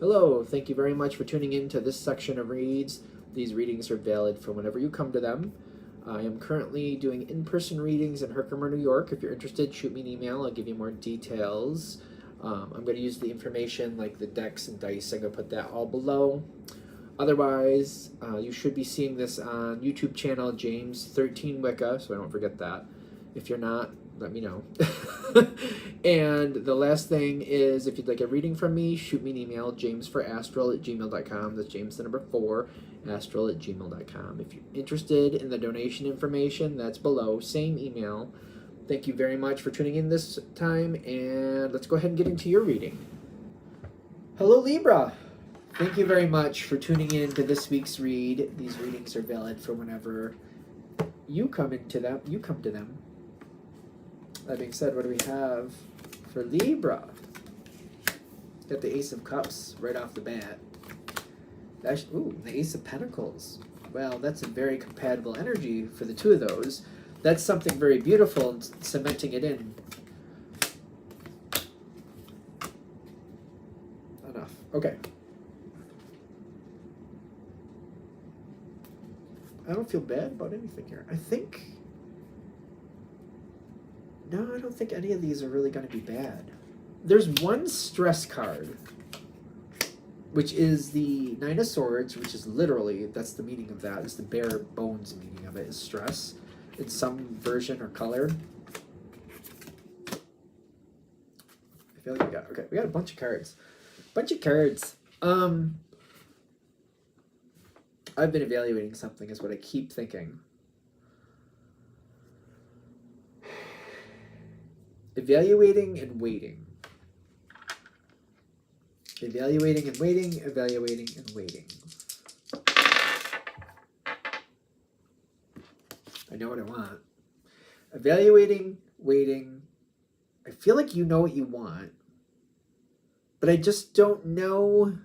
Hello, thank you very much for tuning in to this section of reads. These readings are valid for whenever you come to them. I am currently doing in-person readings in Herkimer, New York. If you're interested, shoot me an email. I'll give you more details. I'm going to use the information like the decks and dice. I'm going to put that all below. Otherwise, you should be seeing this on YouTube channel James13 Wicca, so I don't forget that. If you're not, let me know. And the last thing is, if you'd like a reading from me, shoot me an email, jamesforastral@gmail.com. That's James the number 4, astral@gmail.com. If you're interested in the donation information, that's below, same email. Thank you very much for tuning in this time, and let's go ahead and get into your reading. Hello, Libra. Thank you very much for tuning in to this week's read. These readings are valid for whenever you come to them. That being said, what do we have for Libra? Got the Ace of Cups right off the bat. Ooh, the Ace of Pentacles. Well, that's a very compatible energy for the two of those. That's something very beautiful and cementing it in. Enough. Okay. I don't feel bad about anything here. No, I don't think any of these are really going to be bad. There's one stress card, which is the Nine of Swords, which is literally, that's the meaning of that, is the bare bones meaning of it, is stress in some version or color. I feel like we got a bunch of cards. I've been evaluating something is what I keep thinking. Evaluating and waiting. Evaluating and waiting, evaluating and waiting. I know what I want. Evaluating, waiting. I feel like you know what you want, but I just don't know.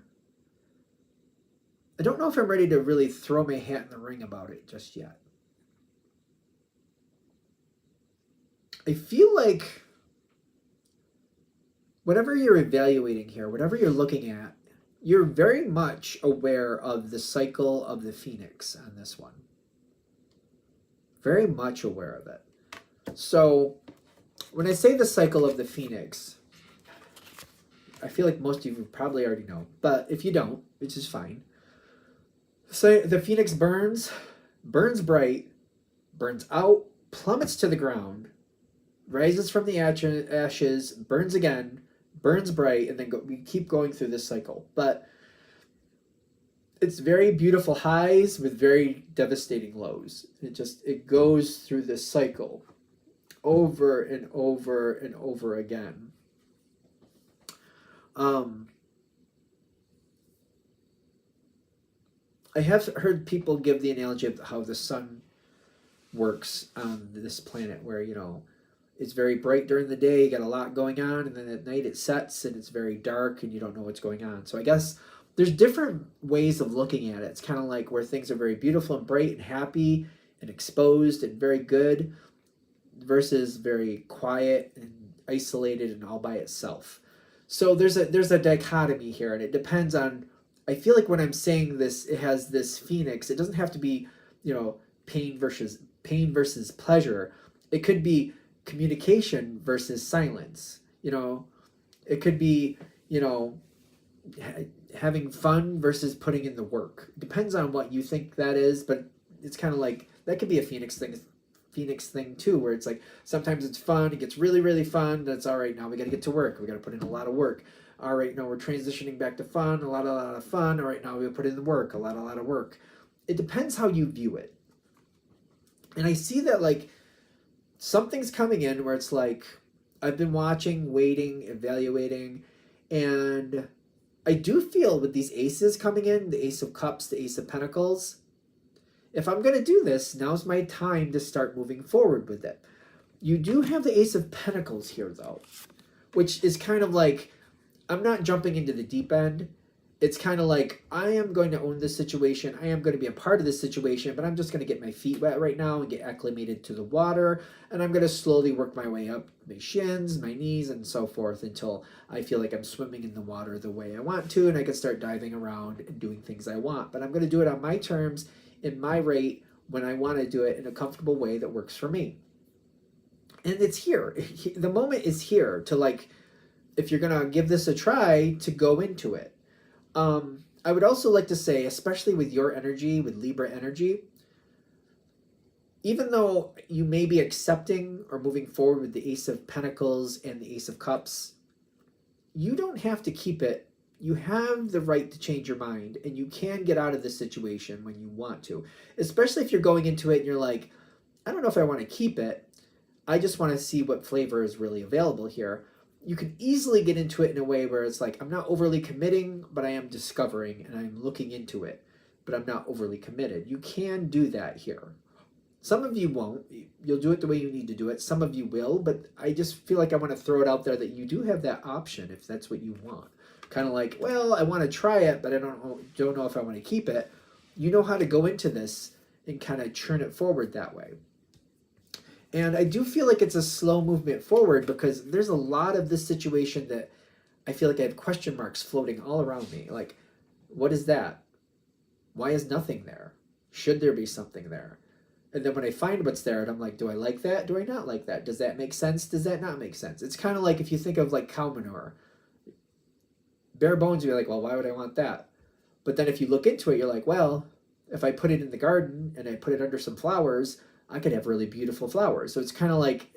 I don't know if I'm ready to really throw my hat in the ring about it just yet. I feel like whatever you're evaluating here, whatever you're looking at, you're very much aware of the cycle of the Phoenix on this one. Very much aware of it. So when I say the cycle of the Phoenix, I feel like most of you probably already know, but if you don't, which is fine. So the Phoenix burns bright, burns out, plummets to the ground, rises from the ashes, burns again, burns bright, and then we keep going through this cycle. But it's very beautiful highs with very devastating lows. It goes through this cycle over and over and over again. I have heard people give the analogy of how the sun works on this planet, where, you know, it's very bright during the day, you got a lot going on, and then at night it sets and it's very dark and you don't know what's going on. So I guess there's different ways of looking at it. It's kind of like where things are very beautiful and bright and happy and exposed and very good versus very quiet and isolated and all by itself. So there's a dichotomy here, and it depends on, I feel like when I'm saying this, it has this Phoenix, it doesn't have to be, you know, pain versus pleasure. It could be communication versus silence. You know, it could be, you know, having fun versus putting in the work. It depends on what you think that is, but it's kind of like, that could be a Phoenix thing too, where it's like, sometimes it's fun, it gets really, really fun, that's all right, now we got to get to work, we got to put in a lot of work. All right, now we're transitioning back to fun, a lot of fun. All right, now we'll put in the work, a lot of work. It depends how you view it. And I see that, like, something's coming in where it's like, I've been watching, waiting, evaluating, and I do feel with these aces coming in, the Ace of Cups, the Ace of Pentacles, if I'm going to do this, now's my time to start moving forward with it. You do have the Ace of Pentacles here, though, which is kind of like, I'm not jumping into the deep end. it's kind of like, I am going to own this situation. I am going to be a part of this situation, but I'm just going to get my feet wet right now and get acclimated to the water. And I'm going to slowly work my way up my shins, my knees, and so forth until I feel like I'm swimming in the water the way I want to. And I can start diving around and doing things I want. But I'm going to do it on my terms, in my rate, when I want to do it in a comfortable way that works for me. And it's here. The moment is here to, like, if you're going to give this a try, to go into it. I would also like to say, especially with your energy, with Libra energy, even though you may be accepting or moving forward with the Ace of Pentacles and the Ace of Cups, you don't have to keep it. You have the right to change your mind, and you can get out of this situation when you want to, especially if you're going into it and you're like, I don't know if I want to keep it. I just want to see what flavor is really available here. You can easily get into it in a way where it's like, I'm not overly committing, but I am discovering and I'm looking into it, but I'm not overly committed. You can do that here. Some of you won't. You'll do it the way you need to do it. Some of you will, but I just feel like I want to throw it out there that you do have that option if that's what you want. Kind of like, well, I want to try it, but I don't know if I want to keep it. You know how to go into this and kind of churn it forward that way. And I do feel like it's a slow movement forward because there's a lot of this situation that I feel like I have question marks floating all around me. Like, what is that? Why is nothing there? Should there be something there? And then when I find what's there, and I'm like, do I like that? Do I not like that? Does that make sense? Does that not make sense? It's kind of like if you think of like cow manure. Bare bones, you're like, well, why would I want that? But then if you look into it, you're like, well, if I put it in the garden and I put it under some flowers, I could have really beautiful flowers. So it's kind of like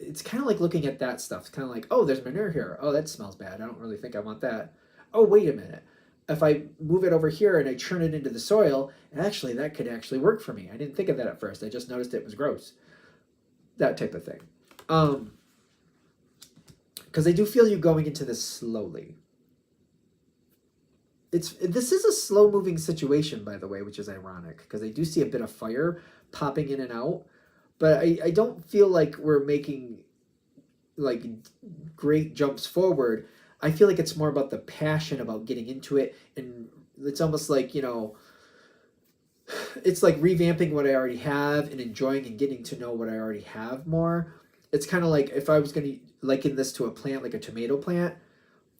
looking at that stuff. It's kind of like, oh, there's manure here. Oh, that smells bad. I don't really think I want that. Oh, wait a minute. If I move it over here and I churn it into the soil, actually, that could actually work for me. I didn't think of that at first. I just noticed it was gross. That type of thing. Because I do feel you going into this slowly. This is a slow-moving situation, by the way, which is ironic, because I do see a bit of fire popping in and out. But I don't feel like we're making like great jumps forward. I feel like it's more about the passion about getting into it. And it's almost like, you know, it's like revamping what I already have and enjoying and getting to know what I already have more. It's kind of like if I was going to liken this to a plant, like a tomato plant,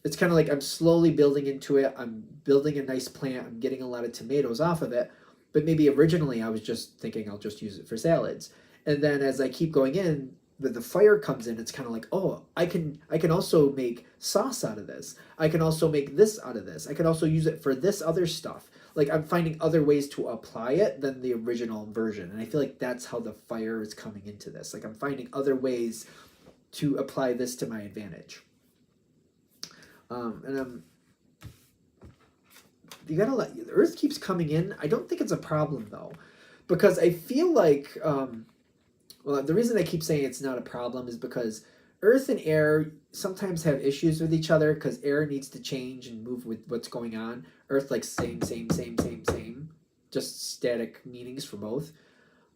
it's kind of like I'm slowly building into it. I'm building a nice plant. I'm getting a lot of tomatoes off of it. But maybe originally I was just thinking I'll just use it for salads. And then as I keep going in, the fire comes in, it's kind of like, oh, I can also make sauce out of this. I can also make this out of this. I can also use it for this other stuff. Like I'm finding other ways to apply it than the original version. And I feel like that's how the fire is coming into this. Like I'm finding other ways to apply this to my advantage. You gotta let the Earth keeps coming in. I don't think it's a problem though, because I feel like well, the reason I keep saying it's not a problem is because Earth and air sometimes have issues with each other because air needs to change and move with what's going on. Earth like same, just static meanings for both.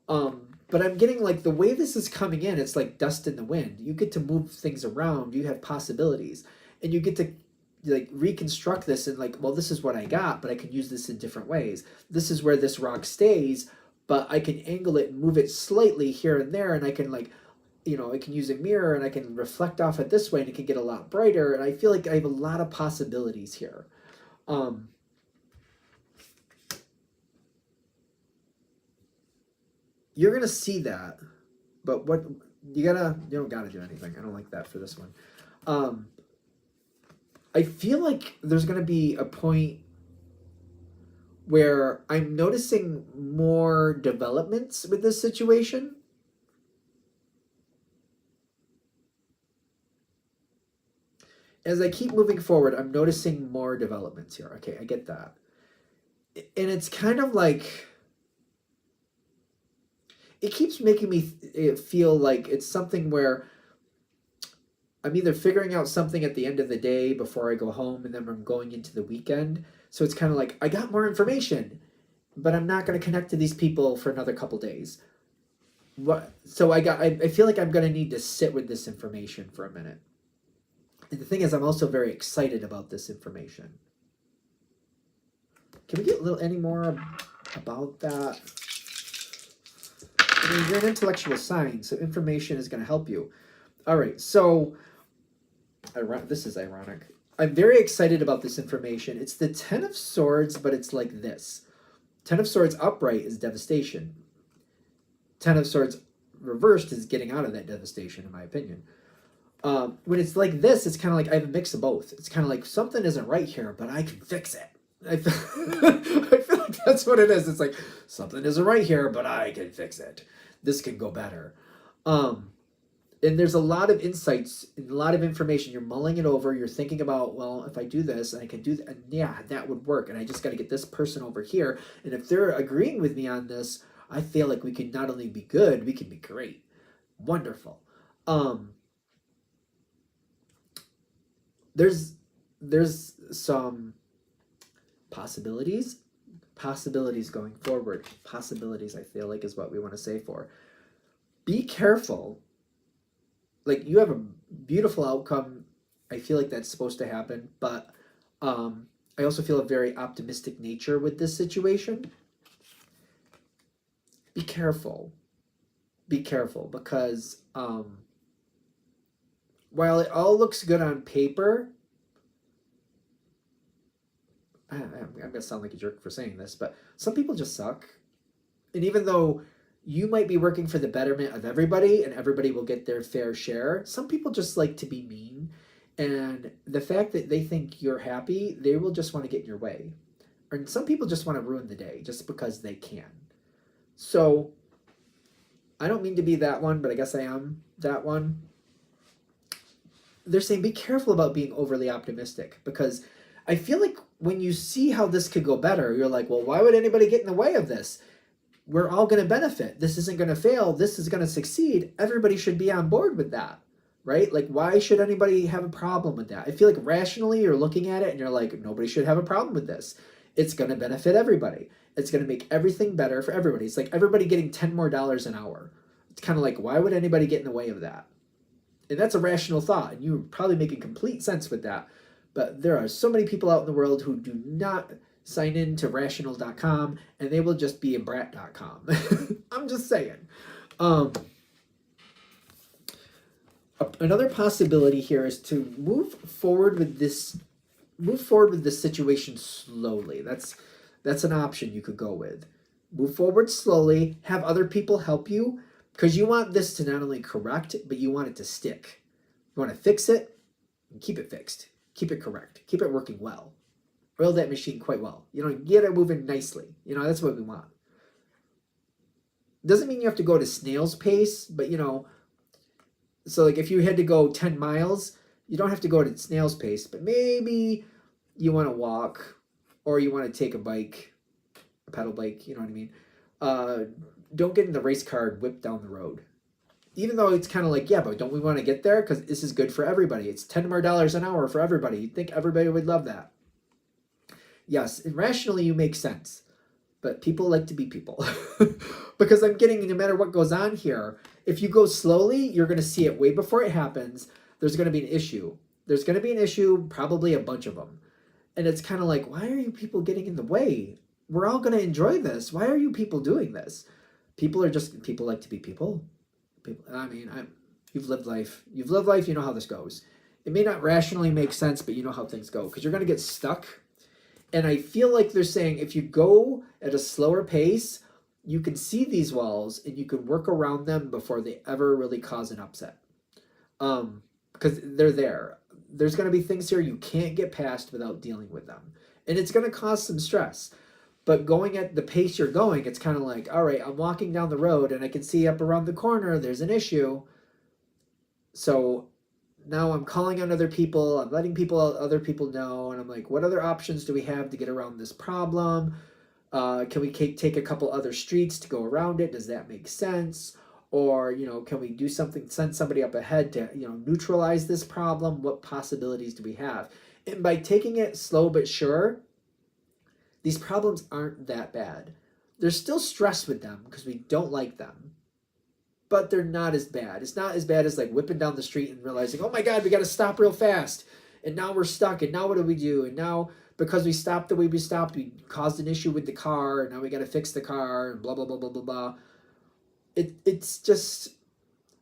But I'm getting like the way this is coming in, it's like dust in the wind. You get to move things around. You have possibilities, and you get to like reconstruct this and like, well, this is what I got, but I can use this in different ways. This is where this rock stays, but I can angle it and move it slightly here and there, and I can like, you know, I can use a mirror and I can reflect off it this way and it can get a lot brighter. And I feel like I have a lot of possibilities here. You're going to see that, but what you don't got to do anything. I don't like that for this one. I feel like there's going to be a point where I'm noticing more developments with this situation. As I keep moving forward, I'm noticing more developments here. Okay, I get that. And it's kind of like, it keeps making me feel like it's something where I'm either figuring out something at the end of the day before I go home and then I'm going into the weekend. So it's kind of like, I got more information, but I'm not going to connect to these people for another couple days. So I feel like I'm going to need to sit with this information for a minute. And the thing is, I'm also very excited about this information. Can we get a little any more about that? I mean, you're an intellectual sign, so information is going to help you. All right, so this is ironic. I'm very excited about this information. It's the Ten of Swords, but it's like this. Ten of Swords upright is devastation. Ten of Swords reversed is getting out of that devastation, in my opinion. When it's like this, it's kind of like I have a mix of both. It's kind of like something isn't right here, but I can fix it. I feel like that's what it is. It's like something isn't right here, but I can fix it. This can go better. And there's a lot of insights, a lot of information. You're mulling it over. You're thinking about, well, if I do this and I can do that, and yeah, that would work. And I just got to get this person over here. And if they're agreeing with me on this, I feel like we can not only be good, we can be great. Wonderful. There's some possibilities going forward. Possibilities, I feel like, is what we want to say for. Be careful. Like, you have a beautiful outcome. I feel like that's supposed to happen, but I also feel a very optimistic nature with this situation. Be careful. Be careful, because while it all looks good on paper, I'm going to sound like a jerk for saying this, but some people just suck. And even though you might be working for the betterment of everybody and everybody will get their fair share, some people just like to be mean. And the fact that they think you're happy, they will just want to get in your way. And some people just want to ruin the day just because they can. So I don't mean to be that one, but I guess I am that one. They're saying be careful about being overly optimistic, because I feel like when you see how this could go better, you're like, well, why would anybody get in the way of this? We're all going to benefit. This isn't going to fail. This is going to succeed. Everybody should be on board with that, right? Like, why should anybody have a problem with that? I feel like rationally you're looking at it and you're like, nobody should have a problem with this. It's going to benefit everybody. It's going to make everything better for everybody. It's like everybody getting $10 more an hour. It's kind of like, why would anybody get in the way of that? And that's a rational thought, and you're probably making complete sense with that. But there are so many people out in the world who do not sign in to rational.com, and they will just be in brat.com. I'm just saying. Another possibility here is to move forward with this situation slowly. That's an option you could go with. Move forward slowly, have other people help you, because you want this to not only correct, but you want it to stick. You want to fix it and keep it fixed. Keep it correct. Keep it working well. Oil that machine quite well. Get it moving nicely. That's what we want. Doesn't mean you have to go to snail's pace, but so like if you had to go 10 miles, you don't have to go to snail's pace, but maybe you want to walk, or you want to take a bike, a pedal bike, you know what I mean? Don't get in the race car and whip down the road. Even though it's kind of like, yeah, but don't we want to get there? Because this is good for everybody. It's $10 more an hour for everybody. You'd think everybody would love that. Yes, and rationally you make sense. But people like to be people. Because I'm getting, no matter what goes on here, if you go slowly, you're going to see it way before it happens. There's going to be an issue. There's going to be an issue, probably a bunch of them. And it's kind of like, why are you people getting in the way? We're all going to enjoy this. Why are you people doing this? People like to be people. You've lived life. You know how this goes. It may not rationally make sense, but you know how things go, because you're going to get stuck. And I feel like they're saying if you go at a slower pace, you can see these walls and you can work around them before they ever really cause an upset. Because they're there. There's going to be things here you can't get past without dealing with them. And it's going to cause some stress. But going at the pace you're going, it's kind of like, all right, I'm walking down the road and I can see up around the corner there's an issue. So now I'm calling on other people. I'm letting other people know. And I'm like, what other options do we have to get around this problem? Can we take a couple other streets to go around it? Does that make sense? Or, can we do something, send somebody up ahead to, neutralize this problem? What possibilities do we have? And by taking it slow but sure, these problems aren't that bad. There's still stress with them because we don't like them, but they're not as bad. It's not as bad as like whipping down the street and realizing, oh my God, we got to stop real fast. and now we're stuck, and now what do we do? And now because we stopped the way we stopped, we caused an issue with the car, and now we got to fix the car, and blah blah blah blah blah blah. It's just,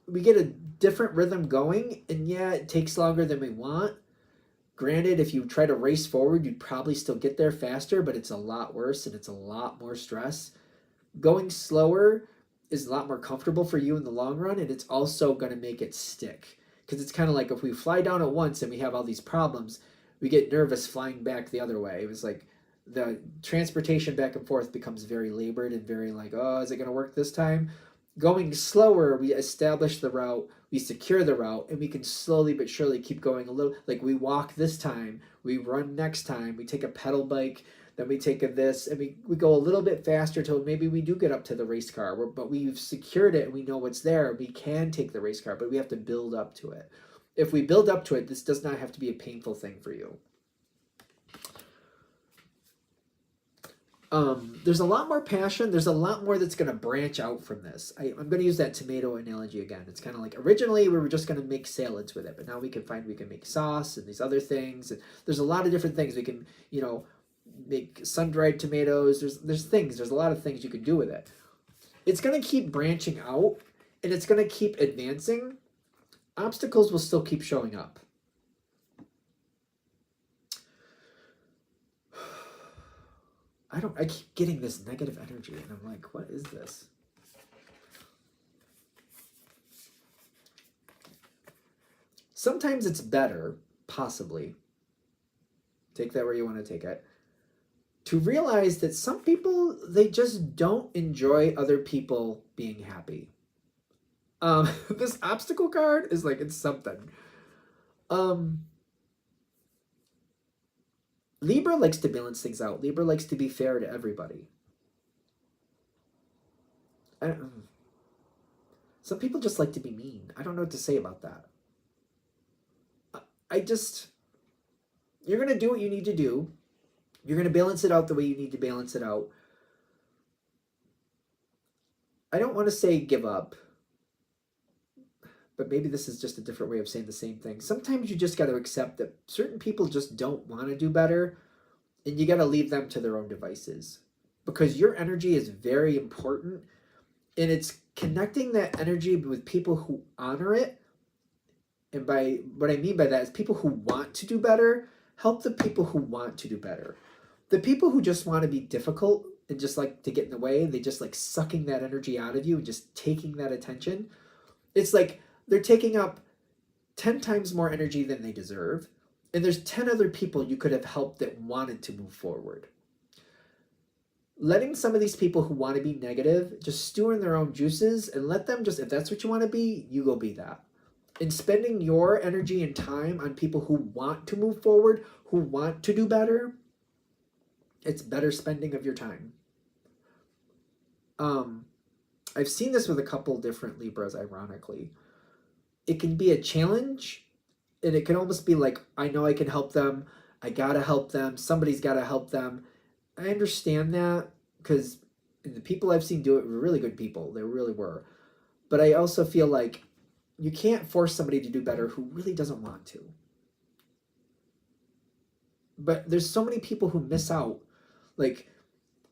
we get a different rhythm going, and yeah, it takes longer than we want. Granted, if you try to race forward, you'd probably still get there faster, but it's a lot worse and it's a lot more stress. Going slower is a lot more comfortable for you in the long run, and it's also going to make it stick. Because it's kind of like if we fly down at once and we have all these problems, we get nervous flying back the other way. It was like the transportation back and forth becomes very labored and very like, oh, is it going to work this time? Going slower, we establish the route, we secure the route, and we can slowly but surely keep going a little. Like we walk this time, we run next time, we take a pedal bike, then we take a this, and we go a little bit faster till maybe we do get up to the race car. But we've secured it and we know what's there. We can take the race car, but we have to build up to it. If we build up to it, this does not have to be a painful thing for you. There's a lot more passion. There's a lot more that's going to branch out from this. I'm going to use that tomato analogy again. It's kind of like originally we were just going to make salads with it, but now we can make sauce and these other things. And there's a lot of different things we can, make sun-dried tomatoes. There's a lot of things you can do with it. It's going to keep branching out, and it's going to keep advancing. Obstacles will still keep showing up. I keep getting this negative energy, and I'm like, what is this? Sometimes it's better, possibly, take that where you want to take it, to realize that some people, they just don't enjoy other people being happy. This obstacle card is like, it's something. Libra likes to balance things out. Libra likes to be fair to everybody. Some people just like to be mean. I don't know what to say about that. You're going to do what you need to do. You're going to balance it out the way you need to balance it out. I don't want to say give up, but maybe this is just a different way of saying the same thing. Sometimes you just got to accept that certain people just don't want to do better, and you got to leave them to their own devices, because your energy is very important, and it's connecting that energy with people who honor it. And by what I mean by that is people who want to do better. Help the people who want to do better. The people who just want to be difficult and just like to get in the way, they just like sucking that energy out of you and just taking that attention. It's like they're taking up 10 times more energy than they deserve. And there's 10 other people you could have helped that wanted to move forward. Letting some of these people who want to be negative just stew in their own juices, and let them just, if that's what you want to be, you go be that. And spending your energy and time on people who want to move forward, who want to do better, it's better spending of your time. I've seen this with a couple different Libras, ironically. It can be a challenge, and it can almost be like, I know I can help them. I gotta help them. Somebody's gotta help them. I understand that, because the people I've seen do it were really good people. They really were. But I also feel like you can't force somebody to do better who really doesn't want to. But there's so many people who miss out. Like,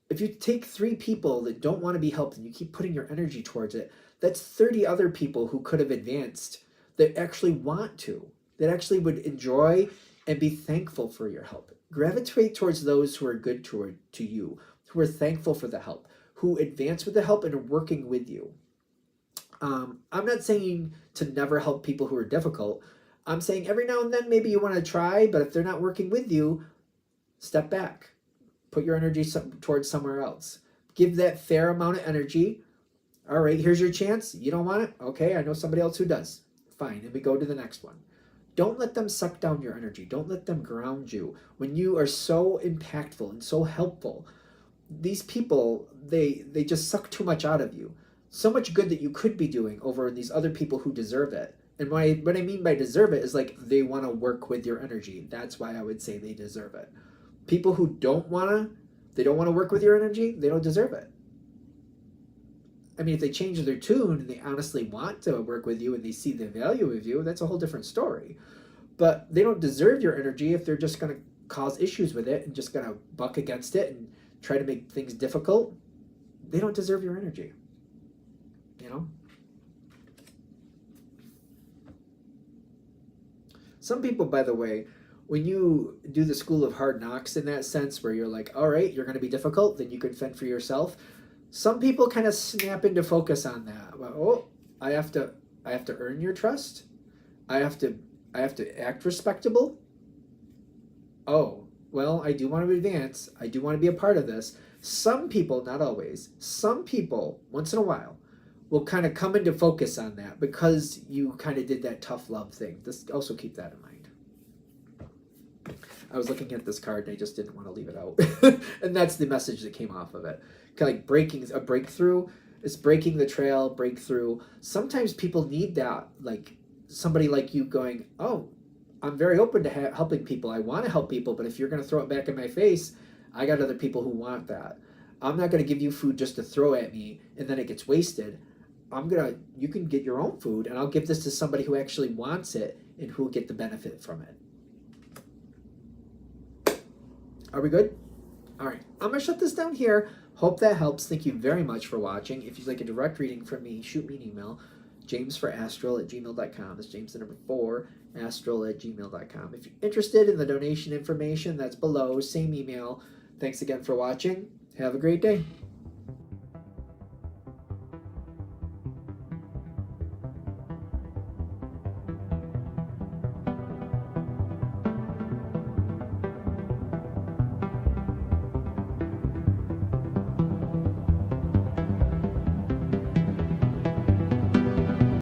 if you take 3 people that don't want to be helped and you keep putting your energy towards it, that's 30 other people who could have advanced that actually want to, that actually would enjoy and be thankful for your help. Gravitate towards those who are good to you, who are thankful for the help, who advance with the help and are working with you. I'm not saying to never help people who are difficult. I'm saying every now and then maybe you want to try, but if they're not working with you, step back. Put your energy towards somewhere else. Give that fair amount of energy. All right, here's your chance. You don't want it? Okay, I know somebody else who does. Fine, and we go to the next one. Don't let them suck down your energy. Don't let them ground you. When you are so impactful and so helpful, these people, they just suck too much out of you. So much good that you could be doing over these other people who deserve it. And what I mean by deserve it is like they want to work with your energy. That's why I would say they deserve it. People who don't want to work with your energy, they don't deserve it. I mean, if they change their tune and they honestly want to work with you and they see the value of you, that's a whole different story. but they don't deserve your energy if they're just going to cause issues with it and just going to buck against it and try to make things difficult. They don't deserve your energy, you know? Some people, by the way, when you do the school of hard knocks in that sense, where you're like, all right, you're going to be difficult, then you can fend for yourself. Some people kind of snap into focus on that. Well, oh, I have to earn your trust. I have to act respectable. Oh, well, I do want to advance. I do want to be a part of this. Some people, not always, some people, once in a while, will kind of come into focus on that because you kind of did that tough love thing. Just also keep that in mind. I was looking at this card and I just didn't want to leave it out. And that's the message that came off of it. Kind of like breaking a breakthrough. It's breaking the trail, breakthrough. Sometimes people need that, like somebody like you going, oh, I'm very open to helping people. I want to help people, but if you're going to throw it back in my face, I got other people who want that. I'm not going to give you food just to throw at me and then it gets wasted. You can get your own food and I'll give this to somebody who actually wants it and who will get the benefit from it. Are we good? All right, I'm going to shut this down here. Hope that helps. Thank you very much for watching. If you'd like a direct reading from me, shoot me an email, jamesforastral@gmail.com. That's James the number 4, astral@gmail.com. If you're interested in the donation information, that's below, same email. Thanks again for watching. Have a great day.